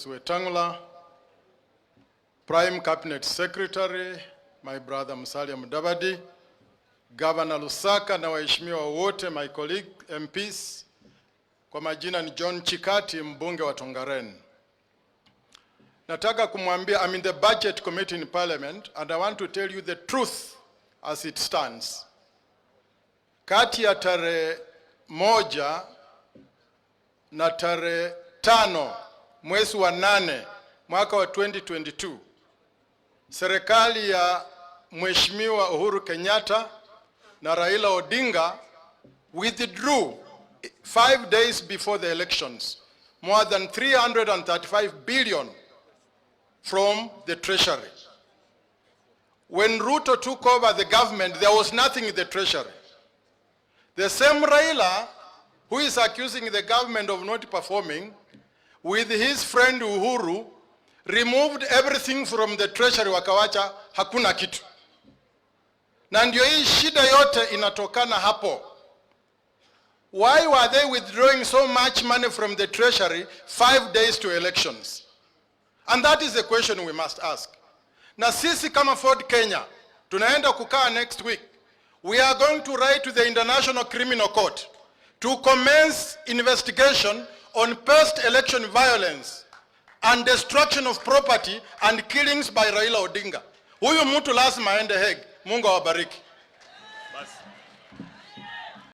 Moses Wetangula, Prime Cabinet Secretary, my brother Musalia Mudavadi, Governor Lusaka na waheshimiwa wote, my colleague MPs. Kwa majina ni John Chikati, mbunge wa Tongaren. Nataka kumwambia, I'm in the budget committee in parliament and I want to tell you the truth as it stands. Kati ya tarehe 1 na tarehe 5 mwezi wa 8 mwaka wa 2022, serikali ya Mheshimiwa Uhuru Kenyatta na Raila Odinga withdrew 5 days before the elections more than 335 billion from the treasury. When Ruto took over the government, there was nothing in the treasury. The same Raila, who is accusing the government of not performing, with his friend Uhuru, removed everything from the treasury, wakawacha hakuna kitu. Na ndio hii shida yote inatokana hapo. Why were they withdrawing so much money from the treasury 5 days to elections? And that is the question we must ask. Na sisi kama Ford Kenya, tunaenda kukaa next week. We are going to write to the International Criminal Court to commence investigation on post-election violence and destruction of property and killings by Raila Odinga. Huyu mtu lazima aende Hague. Mungu awabariki.